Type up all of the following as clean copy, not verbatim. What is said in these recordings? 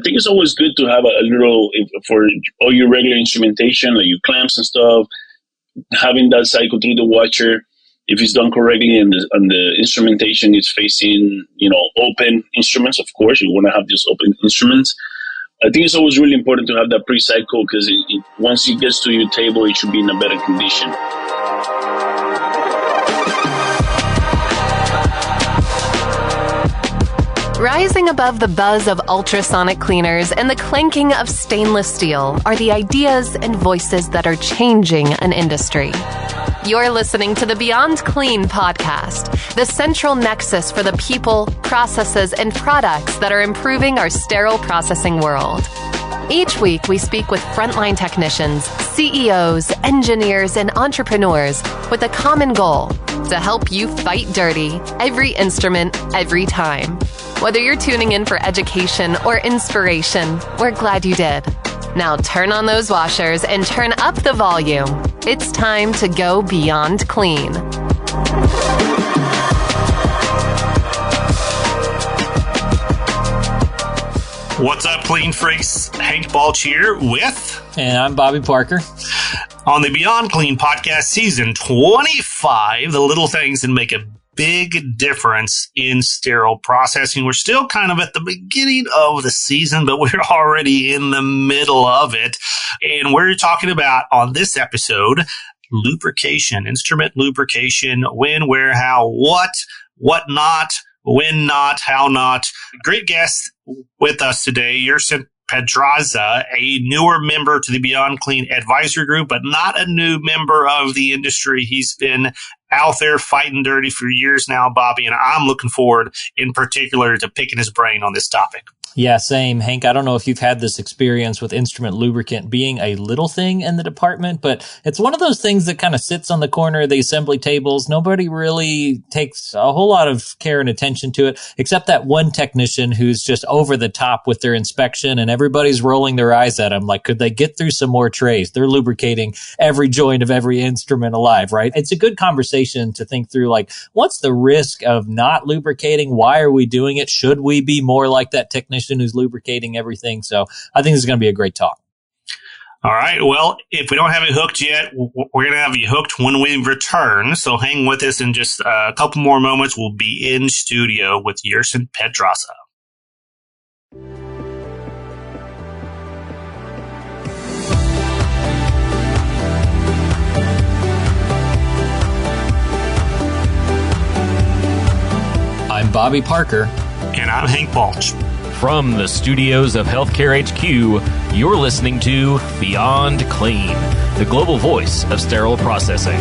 think it's always good to have a little, for all your regular instrumentation, like your clamps and stuff, having that cycle through the washer. If it's done correctly and the instrumentation is facing, open instruments, of course, you want to have these open instruments. I think it's always really important to have that pre-cycle because once it gets to your table, it should be in a better condition. Rising above the buzz of ultrasonic cleaners and the clanking of stainless steel are the ideas and voices that are changing an industry. You're listening to the Beyond Clean podcast, the central nexus for the people, processes, and products that are improving our sterile processing world. Each week, we speak with frontline technicians, CEOs, engineers, and entrepreneurs with a common goal: to help you fight dirty every instrument, every time. Whether you're tuning in for education or inspiration, we're glad you did. Now turn on those washers and turn up the volume. It's time to go beyond clean. What's up, Clean Freaks? Hank Balch here with... And I'm Bobby Parker. On the Beyond Clean podcast, season 25, the little things that make a big difference in sterile processing. We're still kind of at the beginning of the season, but we're already in the middle of it. And we're talking about, on this episode, lubrication, instrument lubrication, when, where, how, what not, when not, how not. Great guest with us today, Yerson Pedraza, a newer member to the Beyond Clean Advisor Group, but not a new member of the industry. He's been out there fighting dirty for years now, Bobby, and I'm looking forward in particular to picking his brain on this topic. Yeah, same. Hank, I don't know if you've had this experience with instrument lubricant being a little thing in the department, but it's one of those things that kind of sits on the corner of the assembly tables. Nobody really takes a whole lot of care and attention to it, except that one technician who's just over the top with their inspection, and everybody's rolling their eyes at him like, could they get through some more trays? They're lubricating every joint of every instrument alive, right? It's a good conversation to think through, like, what's the risk of not lubricating? Why are we doing it? Should we be more like that technician who's lubricating everything? So I think this is going to be a great talk. All right. Well, if we don't have you hooked yet, we're going to have you hooked when we return. So hang with us in just a couple more moments. We'll be in studio with Yerson Pedraza. I'm Bobby Parker. And I'm Hank Balch. From the studios of Healthcare HQ, you're listening to Beyond Clean, the global voice of sterile processing.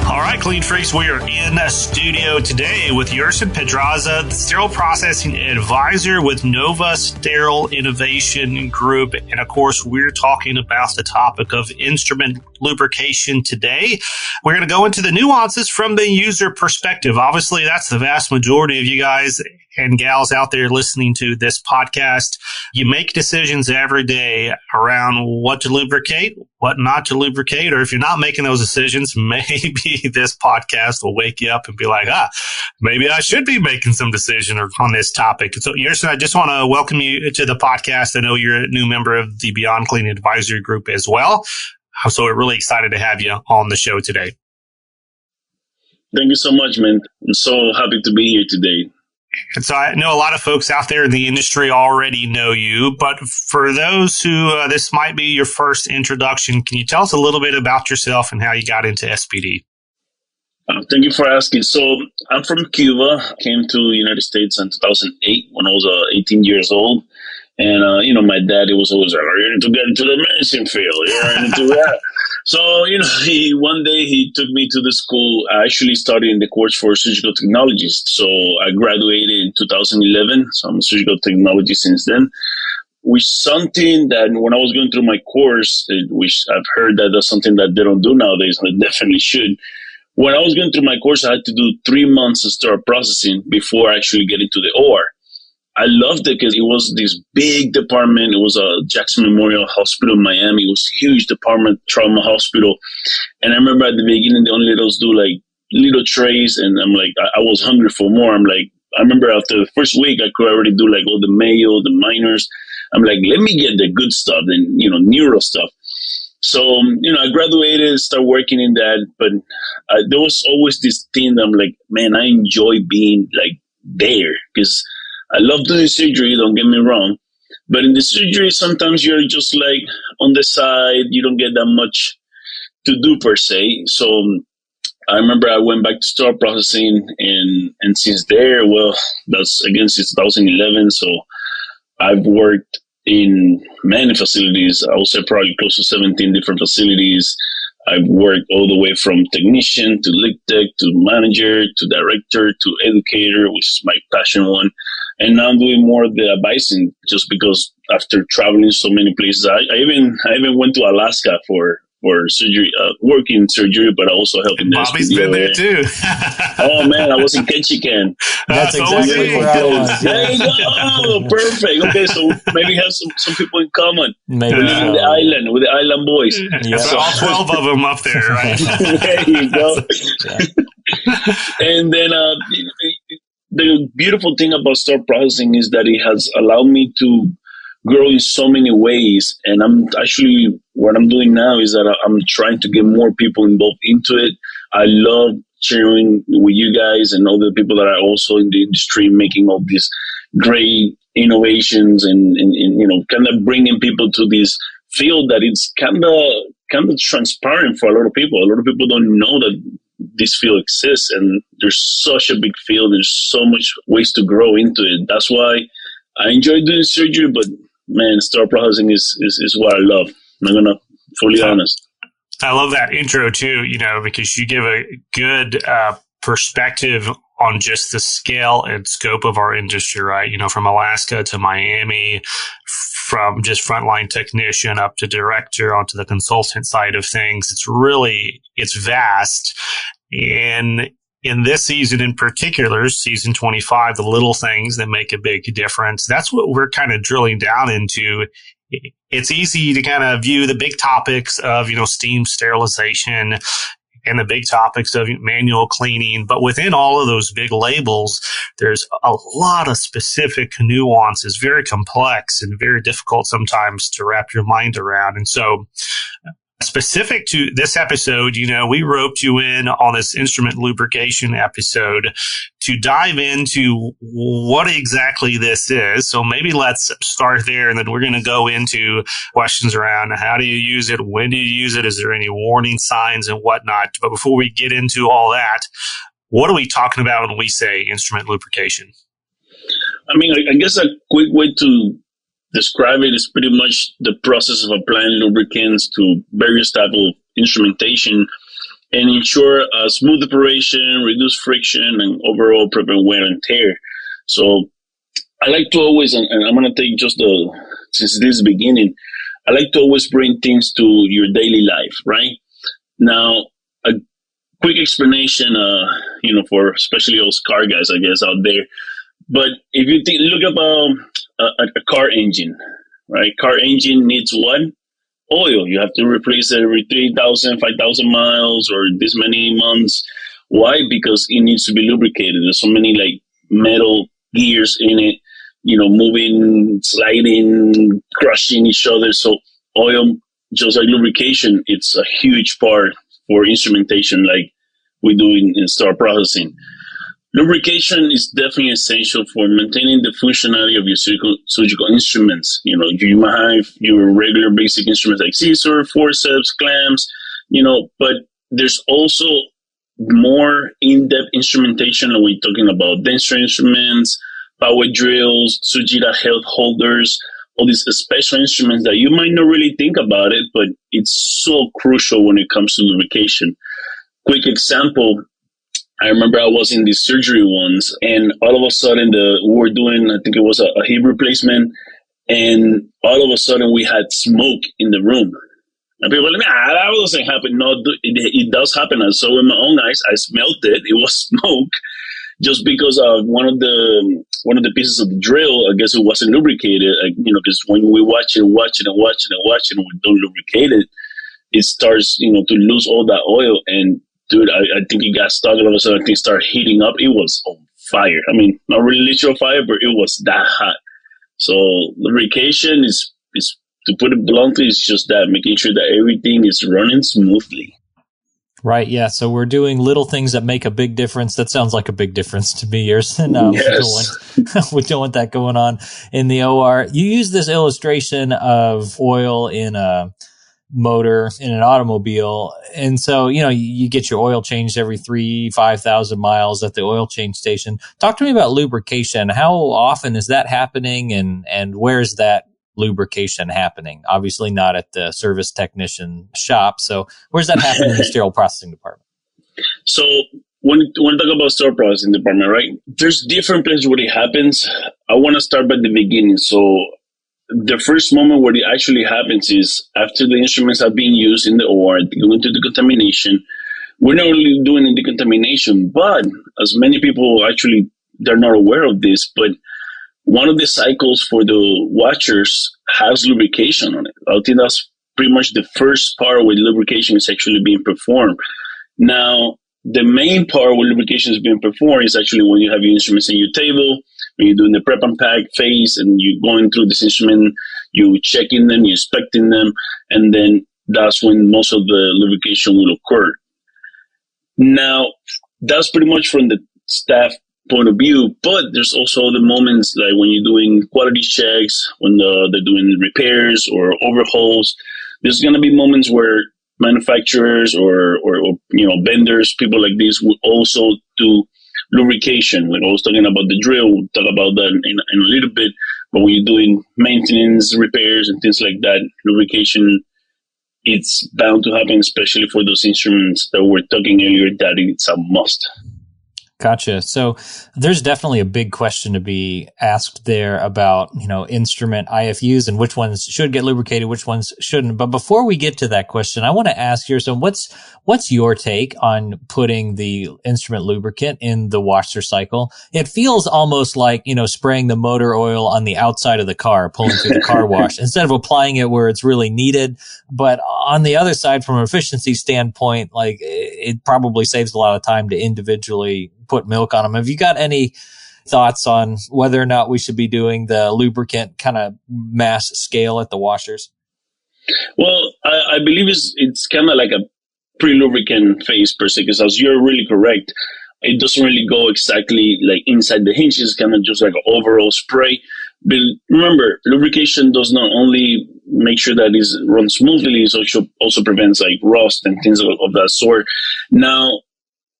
All right, Clean Freaks, we are in a studio today with Yerson Pedraza, the Sterile Processing Advisor with NOVA Sterile Innovation Group. And of course, we're talking about the topic of instrument lubrication today. We're going to go into the nuances from the user perspective. Obviously, that's the vast majority of you guys and gals out there listening to this podcast. You make decisions every day around what to lubricate, what not to lubricate, or if you're not making those decisions, maybe this podcast will wake you up and be like, maybe I should be making some decision on this topic. So, Yerson, I just want to welcome you to the podcast. I know you're a new member of the Beyond Clean Advisory Group as well. So we're really excited to have you on the show today. Thank you so much, man. I'm so happy to be here today. And so I know a lot of folks out there in the industry already know you, but for those who this might be your first introduction, can you tell us a little bit about yourself and how you got into SPD? Thank you for asking. So I'm from Cuba. Came to the United States in 2008 when I was 18 years old. And, my dad, was always like, are you going to get into the medicine field? You're into that. So, one day he took me to the school. I actually started in the course for surgical technologist. So I graduated in 2011. So I'm a surgical technologist since then. Which something that when I was going through my course, which I've heard that that's something that they don't do nowadays, and I definitely should. When I was going through my course, I had to do 3 months of sterile processing before actually getting to the OR. I loved it because it was this big department. It was a Jackson Memorial Hospital in Miami. It was a huge department, trauma hospital. And I remember at the beginning, they only let us do like little trays. And I'm like, I was hungry for more. I'm like, I remember after the first week, I could already do like all the Mayo, the minors. I'm like, let me get the good stuff and, neuro stuff. So, I graduated, started working in that, but there was always this thing that I'm like, man, I enjoy being like there because I love doing surgery, don't get me wrong. But in the surgery, sometimes you're just like on the side, you don't get that much to do per se. So I remember I went back to sterile processing and since there, well, that's again since 2011. So I've worked in many facilities. I would say probably close to 17 different facilities. I've worked all the way from technician to lead tech to manager to director to educator, which is my passion one. And now I'm doing more of the advising just because after traveling so many places, I even went to Alaska for surgery, working surgery, but also helping the Bobby's been there too. Oh man, I was in Ketchikan. That's exactly where I was. There you go. Perfect. Okay, so maybe have some people in common. Maybe we live in the island with the island boys. Yeah. So all 12 of them up there, right? There you go. And then the beautiful thing about sterile processing is that it has allowed me to grow in so many ways. And what I'm doing now is that I'm trying to get more people involved into it. I love sharing with you guys and all the people that are also in the industry making all these great innovations and kind of bringing people to this field that it's kind of transparent for a lot of people. A lot of people don't know that this field exists and there's such a big field. There's so much ways to grow into it. That's why I enjoy doing surgery, but man, sterile processing is what I love. I'm going to fully honest. I love that intro too, because you give a good perspective on just the scale and scope of our industry, right? From Alaska to Miami, from just frontline technician up to director onto the consultant side of things. It's vast. And in this season in particular, season 25, the little things that make a big difference, that's what we're kind of drilling down into. It's easy to kind of view the big topics of, steam sterilization and the big topics of manual cleaning. But within all of those big labels, there's a lot of specific nuances, very complex and very difficult sometimes to wrap your mind around. And so specific to this episode, we roped you in on this instrument lubrication episode to dive into what exactly this is. So maybe let's start there, and then we're going to go into questions around how do you use it, when do you use it, is there any warning signs and whatnot. But before we get into all that, what are we talking about when we say instrument lubrication? I mean, I guess a quick way to describe it is pretty much the process of applying lubricants to various types of instrumentation and ensure a smooth operation, reduce friction, and overall prevent wear and tear. So I like to always, and I'm going to take since this beginning, I like to always bring things to your daily life, right? Now, a quick explanation, for especially those car guys, I guess, out there. But if you look about a car engine, right? Car engine needs what? Oil. You have to replace it every 3,000, 5,000 miles or this many months. Why? Because it needs to be lubricated. There's so many like metal gears in it, moving, sliding, crushing each other. So oil, just like lubrication, it's a huge part for instrumentation like we do in sterile processing. Lubrication is definitely essential for maintaining the functionality of your surgical instruments. You might have your regular basic instruments like scissor, forceps, clamps, but there's also more in-depth instrumentation when we're talking about denser instruments, power drills, Sujita health holders, all these special instruments that you might not really think about it, but it's so crucial when it comes to lubrication. Quick example. I remember I was in these surgery ones, and all of a sudden we were doing, I think it was a hip replacement, and all of a sudden we had smoke in the room. And people were like, that doesn't happen. No, it does happen. I saw with my own eyes. I smelled it. It was smoke, just because of one of the pieces of the drill. I guess it wasn't lubricated. Because when we watch it, and we don't lubricate it, it starts, to lose all that oil. And dude, I think it got stuck. All of a sudden, things started heating up. It was on fire. I mean, not really literal fire, but it was that hot. So lubrication is to put it bluntly, it's just that, making sure that everything is running smoothly. Right. Yeah. So we're doing little things that make a big difference. That sounds like a big difference to me, Yerson. Yes. We don't want that going on in the OR. You use this illustration of oil in a motor in an automobile. And so, you get your oil changed every 5,000 miles at the oil change station. Talk to me about lubrication. How often is that happening, and where's that lubrication happening? Obviously not at the service technician shop. So where's that happening in the sterile processing department? So when we talk about sterile processing department, right, there's different places where it happens. I want to start by the beginning. So the first moment where it actually happens is after the instruments are being used in the OR, going to decontamination. We're not only doing the decontamination, but as many people actually, they're not aware of this, but one of the cycles for the watchers has lubrication on it. I think that's pretty much the first part where lubrication is actually being performed. Now, the main part where lubrication is being performed is actually when you have your instruments in your table, when you're doing the prep and pack phase, and you're going through this instrument, you're checking them, you're inspecting them, and then that's when most of the lubrication will occur. Now, that's pretty much from the staff point of view, but there's also the moments like when you're doing quality checks, when they're doing repairs or overhauls. There's going to be moments where manufacturers or vendors, people like this, will also do lubrication. We're always talking about the drill. We'll talk about that in a little bit. But when you're doing maintenance, repairs, and things like that, lubrication, it's bound to happen, especially for those instruments that we were talking earlier, that it's a must. Gotcha. So there's definitely a big question to be asked there about, instrument IFUs and which ones should get lubricated, which ones shouldn't. But before we get to that question, I want to ask you, so what's your take on putting the instrument lubricant in the washer cycle? It feels almost like, spraying the motor oil on the outside of the car, pulling through the car wash, instead of applying it where it's really needed. But on the other side, from an efficiency standpoint, like it probably saves a lot of time to individually put milk on them. Have you got any thoughts on whether or not we should be doing the lubricant kind of mass scale at the washers? Well, I believe it's kind of like a pre-lubricant phase per se, because as you're really correct, it doesn't really go exactly like inside the hinge. It's kind of just like an overall spray. But remember, lubrication does not only make sure that it runs smoothly, it also prevents like rust and things of that sort. Now,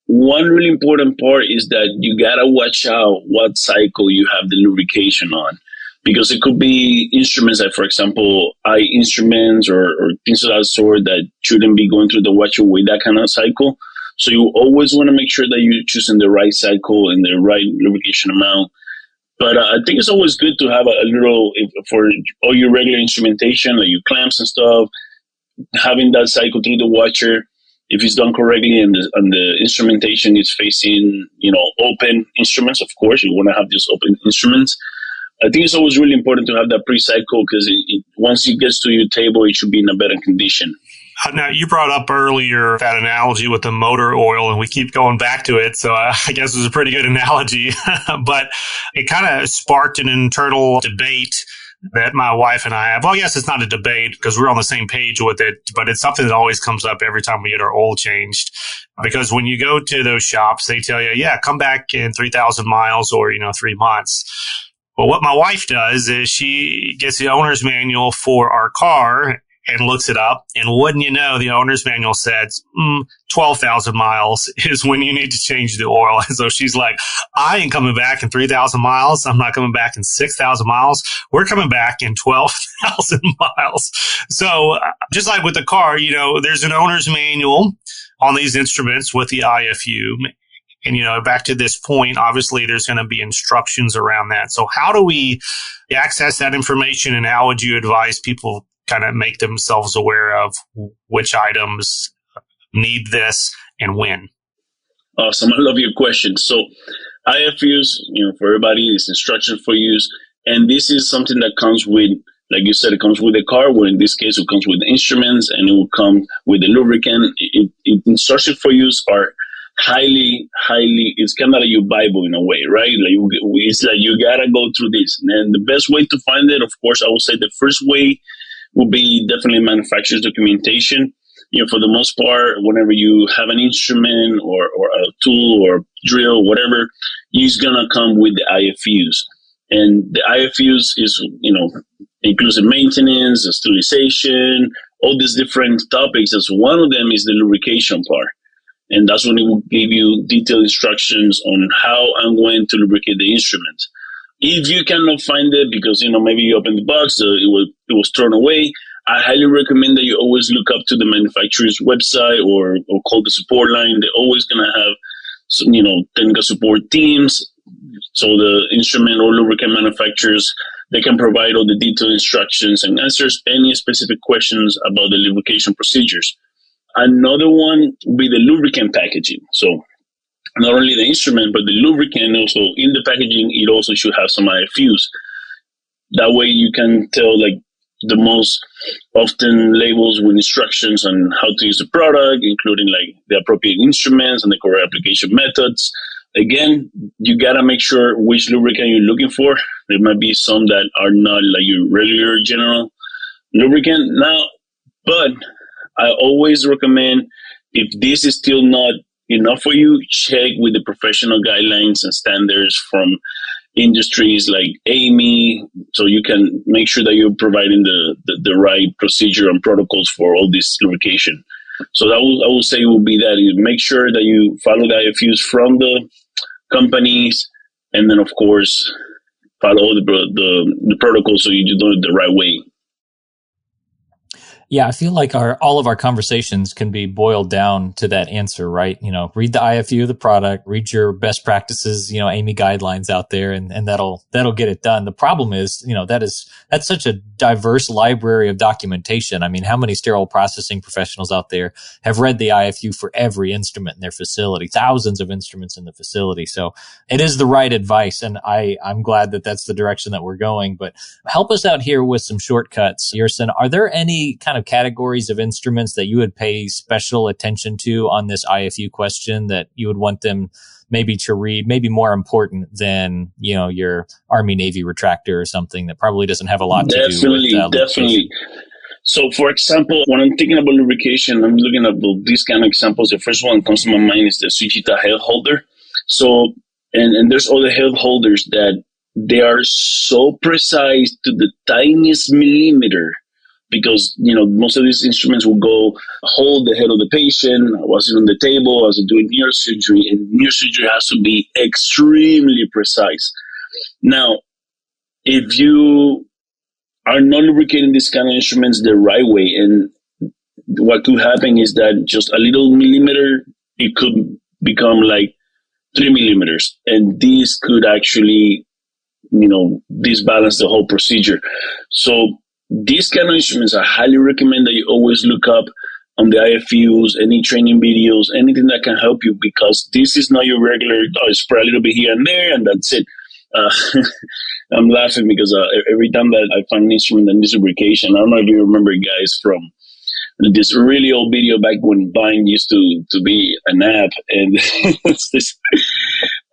one really important part is that you gotta watch out what cycle you have the lubrication on, because it could be instruments like, for example, eye instruments or things of that sort that shouldn't be going through the washer with that kind of cycle. So you always want to make sure that you're choosing the right cycle and the right lubrication amount. But I think it's always good to have a little, for all your regular instrumentation, like your clamps and stuff, having that cycle through the washer. If it's done correctly and the instrumentation is facing, open instruments, of course, you want to have these open instruments. I think it's always really important to have that pre-cycle, because once it gets to your table, it should be in a better condition. Now, you brought up earlier that analogy with the motor oil, and we keep going back to it. So I guess it was a pretty good analogy, but it kind of sparked an internal debate that my wife and I have. Well, yes, it's not a debate because we're on the same page with it, but it's something that always comes up every time we get our oil changed. Because when you go to those shops, they tell you, yeah, come back in 3,000 miles or, 3 months. Well, what my wife does is she gets the owner's manual for our car and looks it up. And wouldn't you know, the owner's manual says 12,000 miles is when you need to change the oil. And so she's like, I ain't coming back in 3,000 miles. I'm not coming back in 6,000 miles. We're coming back in 12,000 miles. So just like with the car, there's an owner's manual on these instruments with the IFU. And, back to this point, obviously there's going to be instructions around that. So how do we access that information, and how would you advise people kind of make themselves aware of which items need this and when? Awesome. I love your question. So IFUs, for everybody, is instruction for use. And this is something that comes with, like you said, it comes with the car, where in this case, it comes with the instruments, and it will come with the lubricant. Instruction for use are highly, it's kind of like your Bible in a way, right? Like it's like you gotta go through this. And the best way to find it, of course, I would say the first way will be definitely manufacturer's documentation. For the most part, whenever you have an instrument or a tool or drill, whatever, it's gonna come with the IFUs. And the IFUs is, includes the maintenance, the sterilization, all these different topics. As one of them is the lubrication part. And that's when it will give you detailed instructions on how and when to lubricate the instrument. If you cannot find it because, maybe you opened the box, it was thrown away, I highly recommend that you always look up to the manufacturer's website or call the support line. They're always going to have some, technical support teams. So the instrument or lubricant manufacturers, they can provide all the detailed instructions and answers any specific questions about the lubrication procedures. Another one will be the lubricant packaging. So not only the instrument, but the lubricant also in the packaging, it also should have some IFUs. That way you can tell like the most often labels with instructions on how to use the product, including like the appropriate instruments and the correct application methods. Again, you got to make sure which lubricant you're looking for. There might be some that are not like your regular general lubricant now, but I always recommend if this is still not enough for you, check with the professional guidelines and standards from industries like AMI, so you can make sure that you're providing the right procedure and protocols for all this lubrication. So I would say will be that you make sure that you follow the IFUs from the companies, and then of course follow the protocol so you do it the right way. Yeah, I feel like all of our conversations can be boiled down to that answer, right? Read the IFU of the product, read your best practices, AMI guidelines out there, and that'll get it done. The problem is, that's such a diverse library of documentation. I mean, how many sterile processing professionals out there have read the IFU for every instrument in their facility? Thousands of instruments in the facility. So it is the right advice, and I'm glad that that's the direction that we're going. But help us out here with some shortcuts. Yerson, are there any kind of categories of instruments that you would pay special attention to on this IFU question that you would want them maybe to read, maybe more important than, your Army Navy retractor or something that probably doesn't have a lot to do with Definitely. So, for example, when I'm thinking about lubrication, I'm looking at these kind of examples. The first one that comes to my mind is the Sujita head holder. So, and there's other head holders that they are so precise to the tiniest millimeter, because, most of these instruments will hold the head of the patient, was it on the table, was it doing neurosurgery, and neurosurgery has to be extremely precise. Now, if you are not lubricating these kind of instruments the right way, and what could happen is that just a little millimeter, it could become like 3 millimeters, and this could actually, disbalance the whole procedure. So, these kind of instruments, I highly recommend that you always look up on the IFUs, any training videos, anything that can help you, because this is not your regular, spray a little bit here and there, and that's it. I'm laughing because every time that I find an instrument that needs lubrication, I don't know if you remember, guys, from this really old video back when Vine used to be an app, and it's this,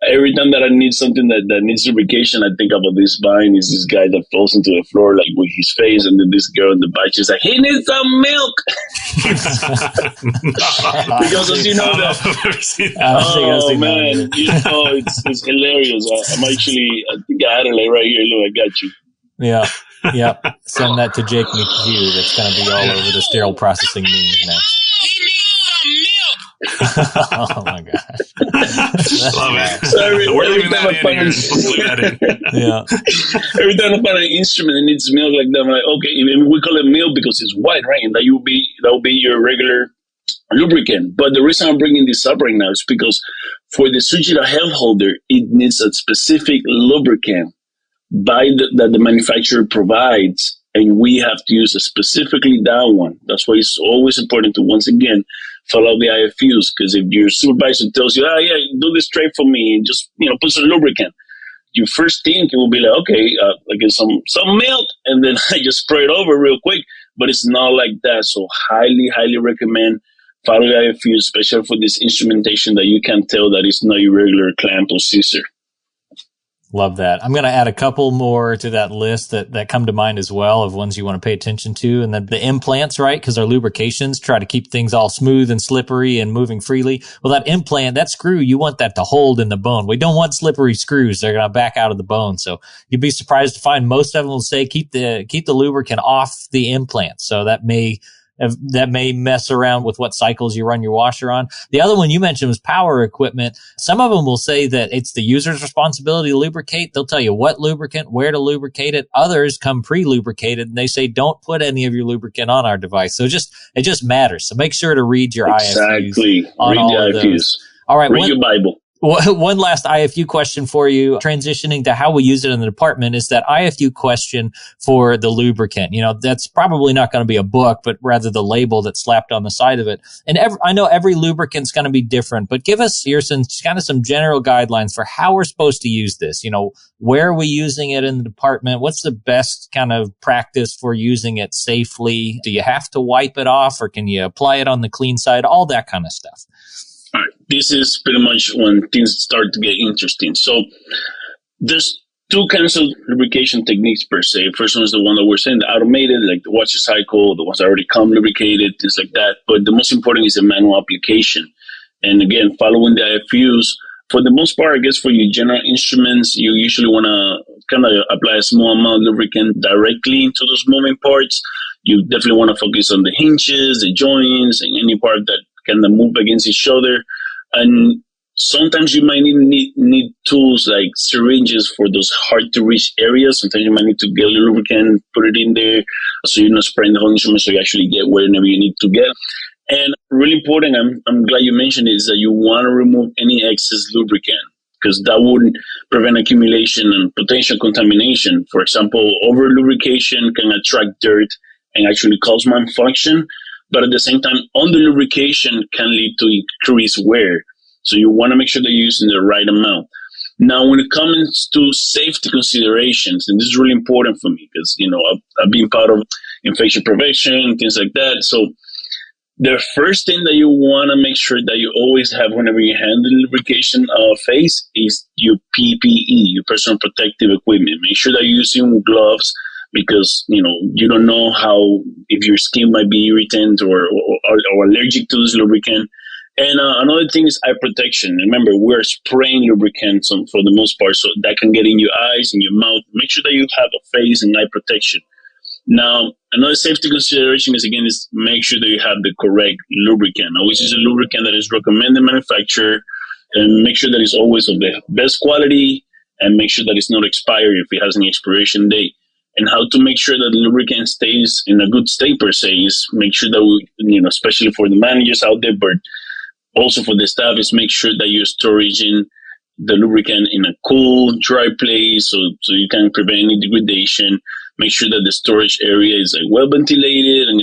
every time that I need something that needs lubrication, I think about this Vine. Is this guy that falls into the floor like with his face, and then this girl in the bike, she's like, he needs some milk. Because as you know that, oh man, it's hilarious. I think I had it like right here. Look, I got you. Yeah. Yeah, send that to Jake McHugh. That's going to be all over the sterile processing memes now. He needs some milk. Oh my gosh! Love it. So We're leaving that in. Yeah. Every time I find an instrument that needs milk like that, I'm like, okay, we call it milk because it's white, right? And that will be your regular lubricant. But the reason I'm bringing this up right now is because for the Sujita head holder, it needs a specific lubricant that the manufacturer provides, and we have to use specifically that one. That's why it's always important to, once again, follow the IFUs, because if your supervisor tells you, do this straight for me and just, put some lubricant, you first think it will be like, okay, I get some milk, and then I just spray it over real quick, but it's not like that. So highly, highly recommend follow the IFUs, especially for this instrumentation that you can tell that it's not irregular clamp or scissor. Love that. I'm going to add a couple more to that list that come to mind as well of ones you want to pay attention to. And then the implants, right? Because our lubrications try to keep things all smooth and slippery and moving freely. Well, that implant, that screw, you want that to hold in the bone. We don't want slippery screws. They're going to back out of the bone. So you'd be surprised to find most of them will say keep the lubricant off the implant. So that may mess around with what cycles you run your washer on. The other one you mentioned was power equipment. Some of them will say that it's the user's responsibility to lubricate. They'll tell you what lubricant, where to lubricate it. Others come pre-lubricated and they say don't put any of your lubricant on our device. So it just matters. So make sure to read your IFUs on all of those. All right. Read your Bible. One last IFU question for you, transitioning to how we use it in the department, is that IFU question for the lubricant. That's probably not going to be a book, but rather the label that's slapped on the side of it. And I know every lubricant's going to be different, but give us, Yerson, kind of some general guidelines for how we're supposed to use this. Where are we using it in the department? What's the best kind of practice for using it safely? Do you have to wipe it off or can you apply it on the clean side? All that kind of stuff. All right. This is pretty much when things start to get interesting. So there's two kinds of lubrication techniques per se. First one is the one that we're saying, the automated, like the washer cycle, the ones that already come lubricated, things like that. But the most important is the manual application. And again, following the IFUs, for the most part, I guess for your general instruments, you usually want to kind of apply a small amount of lubricant directly into those moving parts. You definitely want to focus on the hinges, the joints, and any part that can move against each other. And sometimes you might need tools like syringes for those hard to reach areas. Sometimes you might need to get a lubricant, put it in there, so you're not spraying the whole instrument, so you actually get wherever you need to get. And really important, I'm glad you mentioned, is that you want to remove any excess lubricant, because that would prevent accumulation and potential contamination. For example, over lubrication can attract dirt and actually cause malfunction. But at the same time, under lubrication can lead to increased wear. So you want to make sure that you're using the right amount. Now, when it comes to safety considerations, and this is really important for me because, I've been part of infection prevention, things like that. So the first thing that you want to make sure that you always have whenever you handle lubrication phase is your PPE, your personal protective equipment. Make sure that you're using gloves, because, you don't know if your skin might be irritant or allergic to this lubricant. And another thing is eye protection. Remember, we're spraying lubricants for the most part, so that can get in your eyes and your mouth. Make sure that you have a face and eye protection. Now, another safety consideration is make sure that you have the correct lubricant. Always use a lubricant that is recommended manufacturer, and make sure that it's always of the best quality, and make sure that it's not expired if it has an expiration date. And how to make sure that the lubricant stays in a good state per se is make sure that we, especially for the managers out there, but also for the staff, is make sure that you're storing the lubricant in a cool, dry place so you can prevent any degradation. Make sure that the storage area is well ventilated and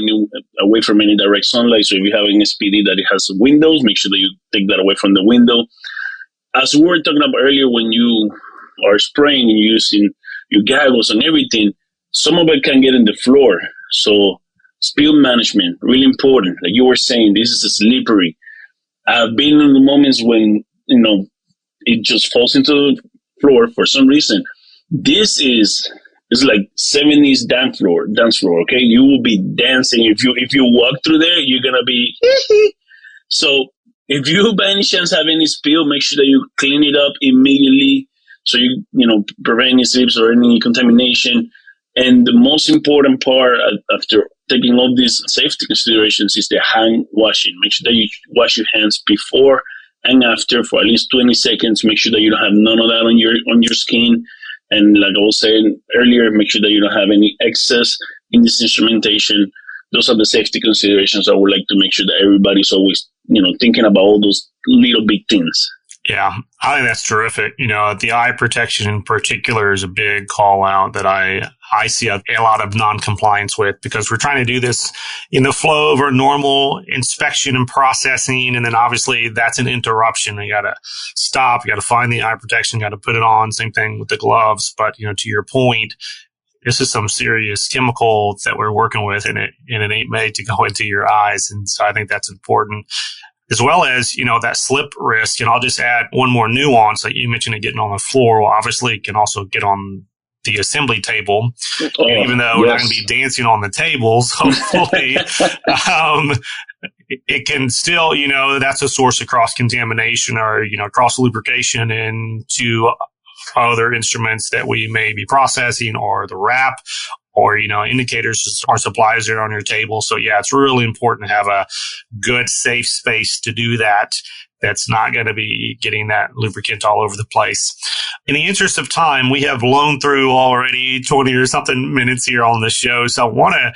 away from any direct sunlight. So if you have an SPD that it has windows, make sure that you take that away from the window. As we were talking about earlier, when you are spraying and using your goggles and everything, some of it can get in the floor. So spill management, really important. Like you were saying, this is slippery. I've been in the moments when, it just falls into the floor for some reason. This is like 70s dance floor, okay? You will be dancing. If you walk through there, you're going to be, So if you by any chance have any spill, make sure that you clean it up immediately so you prevent any slips or any contamination. And the most important part after taking all these safety considerations is the hand washing. Make sure that you wash your hands before and after for at least 20 seconds. Make sure that you don't have none of that on your skin. And like I was saying earlier, make sure that you don't have any excess in this instrumentation. Those are the safety considerations I would like to make sure that everybody's always, thinking about all those little big things. Yeah, I think that's terrific. The eye protection in particular is a big call out that I see a lot of non-compliance with, because we're trying to do this in the flow of our normal inspection and processing. And then obviously that's an interruption. You got to stop. You got to find the eye protection, got to put it on. Same thing with the gloves. But, to your point, this is some serious chemical that we're working with, and it ain't made to go into your eyes. And so I think that's important, as well as, that slip risk. And I'll just add one more nuance. Like you mentioned, it getting on the floor. Well, obviously it can also get on the assembly table. And even though we're not going to be dancing on the tables, hopefully, it can still, that's a source of cross contamination or, cross lubrication into other instruments that we may be processing, or the wrap, or, indicators or supplies that are on your table. So yeah, it's really important to have a good, safe space to do that. That's not going to be getting that lubricant all over the place. In the interest of time, we have blown through already 20 or something minutes here on the show. So I want to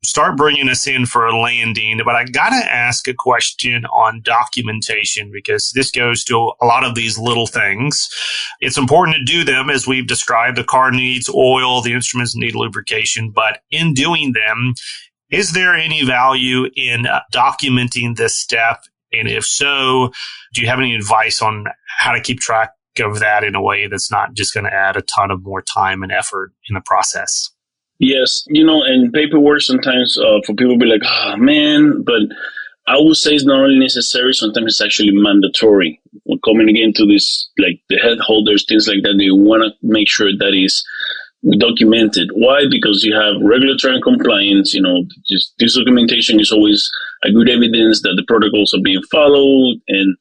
start bringing us in for a landing, but I got to ask a question on documentation, because this goes to a lot of these little things. It's important to do them, as we've described. The car needs oil, the instruments need lubrication, but in doing them, is there any value in documenting this step? And if so, do you have any advice on how to keep track of that in a way that's not just going to add a ton of more time and effort in the process? Yes, and paperwork sometimes for people be like, oh, man, but I would say it's not only necessary, sometimes it's actually mandatory. We're coming again to this, like the head holders, things like that, they want to make sure that is documented. Why? Because you have regulatory and compliance, just this documentation is always a good evidence that the protocols are being followed, and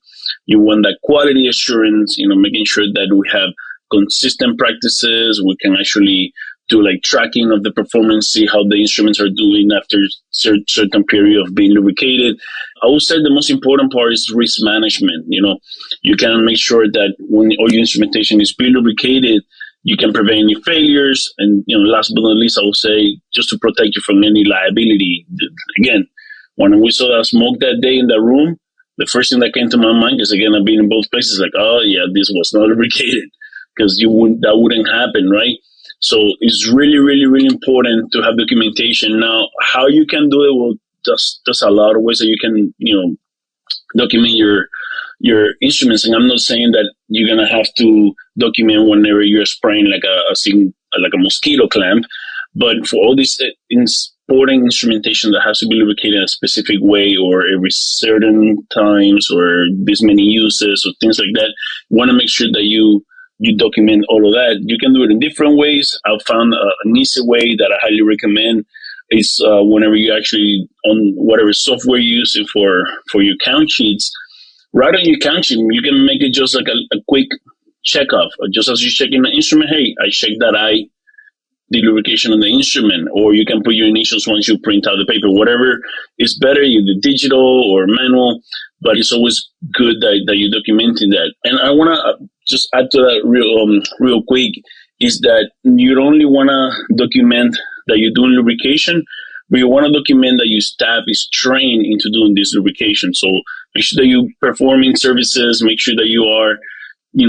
you want that quality assurance, making sure that we have consistent practices. We can actually do like tracking of the performance, see how the instruments are doing after certain period of being lubricated. I would say the most important part is risk management. You can make sure that when all your instrumentation is being lubricated, you can prevent any failures. And, last but not least, I would say just to protect you from any liability. Again, when we saw that smoke that day in the room, the first thing that came to my mind, because again, I've been in both places, like, oh yeah, this was not lubricated, because that wouldn't happen, right? So it's really, really, really important to have documentation. Now, how you can do it, well, there's a lot of ways that you can, document your instruments. And I'm not saying that you're going to have to document whenever you're spraying like a mosquito clamp, but for all these important instrumentation that has to be lubricated in a specific way, or every certain times, or this many uses, or things like that, you want to make sure that you document all of that. You can do it in different ways. I've found an easy way that I highly recommend is whenever you actually, on whatever software you're using for your count sheets, right on your count sheet, you can make it just like a quick checkoff. Just as you're checking the instrument, hey, I checked that the lubrication on the instrument, or you can put your initials once you print out the paper. Whatever is better, either digital or manual, but it's always good that you're documenting that. And I want to just add to that real quick, is that you don't only want to document that you're doing lubrication, but you want to document that your staff is trained into doing this lubrication. So make sure that you're performing services, make sure that you are,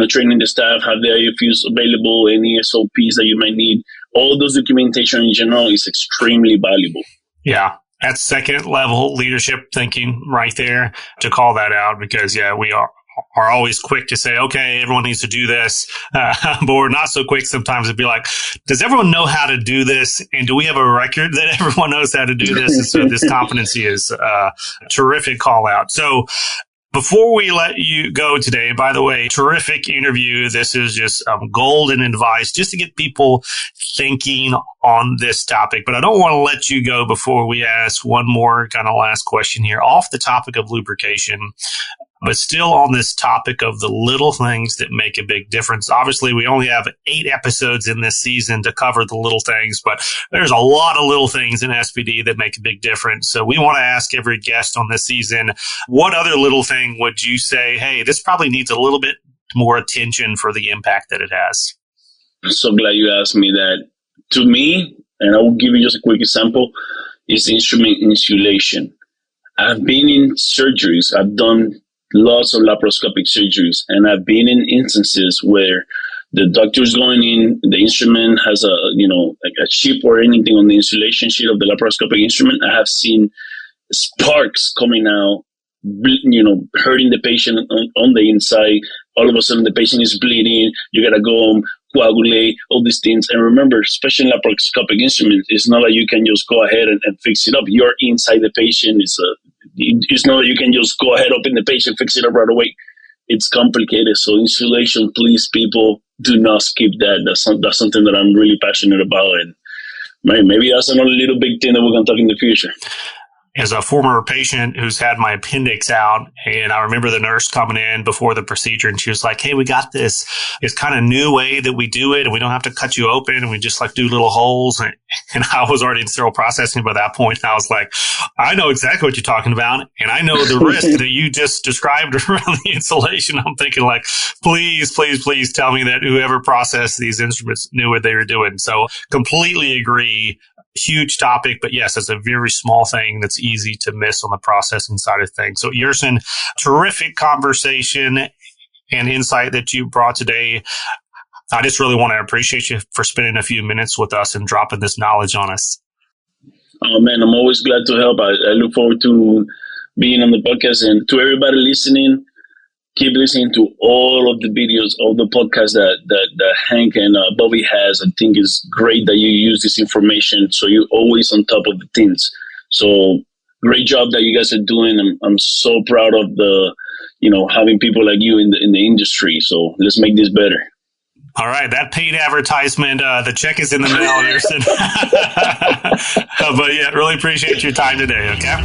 training the staff, have the IFUs available, any SOPs that you might need. All those documentation in general is extremely valuable. Yeah. That's second level leadership thinking right there, to call that out, because we are always quick to say, okay, everyone needs to do this. But we're not so quick sometimes to be like, does everyone know how to do this? And do we have a record that everyone knows how to do this? And so this competency is a terrific call out. So before we let you go today, by the way, terrific interview. This is just golden advice just to get people thinking on this topic. But I don't want to let you go before we ask one more kind of last question here off the topic of lubrication, but still on this topic of the little things that make a big difference. Obviously, we only have 8 episodes in this season to cover the little things, but there's a lot of little things in SPD that make a big difference. So we want to ask every guest on this season, what other little thing would you say, hey, this probably needs a little bit more attention for the impact that it has? I'm so glad you asked me that. To me, and I will give you just a quick example, is instrument insulation. I've been in surgeries. I've done lots of laparoscopic surgeries, and I've been in instances where the doctor's going in, the instrument has like a chip or anything on the insulation sheet of the laparoscopic instrument. I have seen sparks coming out, hurting the patient on the inside. All of a sudden, the patient is bleeding. You got to go coagulate, all these things. And remember, especially in laparoscopic instruments, it's not like you can just go ahead and fix it up. You're inside the patient. It's not like you can just go ahead, open the patient, fix it up right away. It's complicated. So insulation, please, people, do not skip that. That's something that I'm really passionate about. And maybe that's another little big thing that we're going to talk in the future. As a former patient who's had my appendix out, and I remember the nurse coming in before the procedure, and she was like, "Hey, we got this kind of new way that we do it, and we don't have to cut you open, and we just like do little holes." And I was already in sterile processing by that point, and I was like, "I know exactly what you're talking about, and I know the risk that you just described around the insulation." I'm thinking like, please tell me that whoever processed these instruments knew what they were doing. So completely agree. Huge topic, but yes, it's a very small thing that's easy to miss on the processing side of things. So Yerson, terrific conversation and insight that you brought today. I just really want to appreciate you for spending a few minutes with us and dropping this knowledge on us. Oh man, I'm always glad to help. I look forward to being on the podcast, and to everybody listening, keep listening to all of the videos, all the podcasts that Hank and Bobby has. I think it's great that you use this information so you're always on top of the things. So great job that you guys are doing. I'm so proud of having people like you in the industry. So let's make this better. All right, that paid advertisement, the check is in the mail, Yerson. But yeah, really appreciate your time today, okay?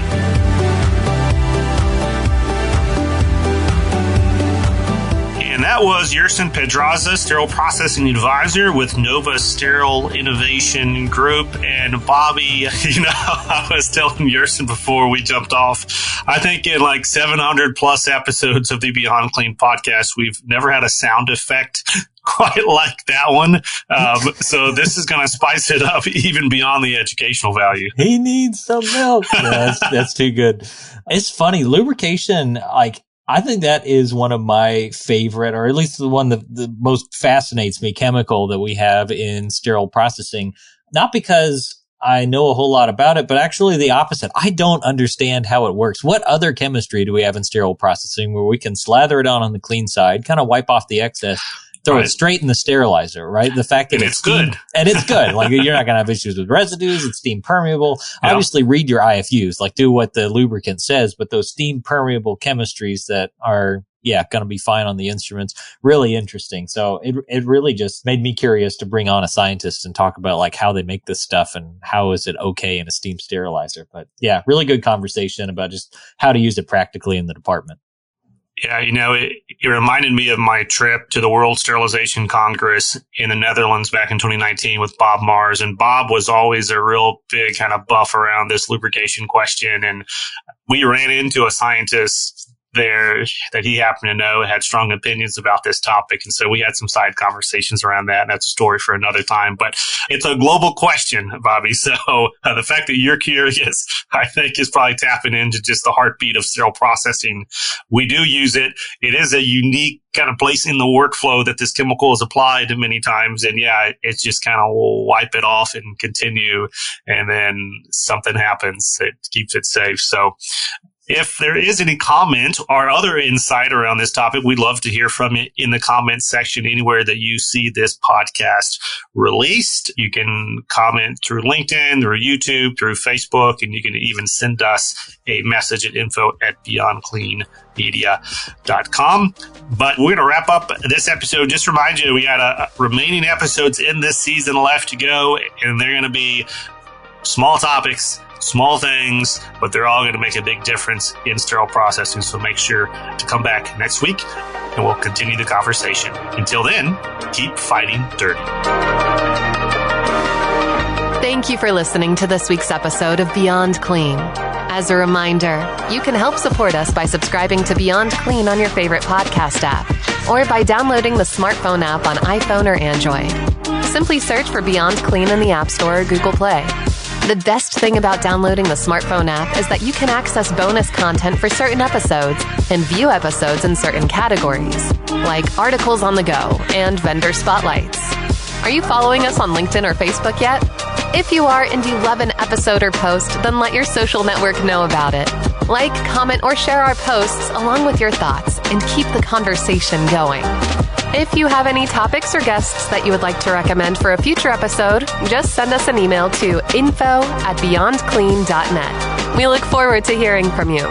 And that was Yerson Pedraza, Sterile Processing Advisor with NOVA Sterile Innovation Group. And Bobby, I was telling Yerson before we jumped off, I think in like 700 plus episodes of the Beyond Clean podcast, we've never had a sound effect quite like that one. So this is going to spice it up even beyond the educational value. He needs some milk. Yeah, that's too good. It's funny. Lubrication, I think that is one of my favorite, or at least the one that the most fascinates me, chemical that we have in sterile processing. Not because I know a whole lot about it, but actually the opposite. I don't understand how it works. What other chemistry do we have in sterile processing where we can slather it on the clean side, kind of wipe off the excess, throw it straight in the sterilizer, right? The fact that it's good. And it's good. Like, you're not going to have issues with residues. It's steam permeable. Yeah. Obviously, read your IFUs, do what the lubricant says, but those steam permeable chemistries that are, going to be fine on the instruments, really interesting. So it really just made me curious to bring on a scientist and talk about how they make this stuff and how is it okay in a steam sterilizer. But yeah, really good conversation about just how to use it practically in the department. Yeah, it reminded me of my trip to the World Sterilization Congress in the Netherlands back in 2019 with Bob Mars. And Bob was always a real big kind of buff around this lubrication question. And we ran into a scientist there that he happened to know had strong opinions about this topic. And so we had some side conversations around that. And that's a story for another time. But it's a global question, Bobby. So the fact that you're curious, I think, is probably tapping into just the heartbeat of sterile processing. We do use it. It is a unique kind of place in the workflow that this chemical is applied many times. And it's just kind of wipe it off and continue. And then something happens that keeps it safe. So if there is any comment or other insight around this topic, we'd love to hear from you in the comments section anywhere that you see this podcast released. You can comment through LinkedIn, through YouTube, through Facebook, and you can even send us a message at info@beyondcleanmedia.com. But we're going to wrap up this episode. Just remind you, we got remaining episodes in this season left to go, and they're going to be small topics, small things, but they're all going to make a big difference in sterile processing. So make sure to come back next week and we'll continue the conversation. Until then, keep fighting dirty. Thank you for listening to this week's episode of Beyond Clean. As a reminder, you can help support us by subscribing to Beyond Clean on your favorite podcast app or by downloading the smartphone app on iPhone or Android. Simply search for Beyond Clean in the App Store or Google Play. The best thing about downloading the smartphone app is that you can access bonus content for certain episodes and view episodes in certain categories, like articles on the go and vendor spotlights. Are you following us on LinkedIn or Facebook yet? If you are and you love an episode or post, then let your social network know about it. Like, comment, or share our posts along with your thoughts and keep the conversation going. If you have any topics or guests that you would like to recommend for a future episode, just send us an email to info@beyondclean.net. We look forward to hearing from you.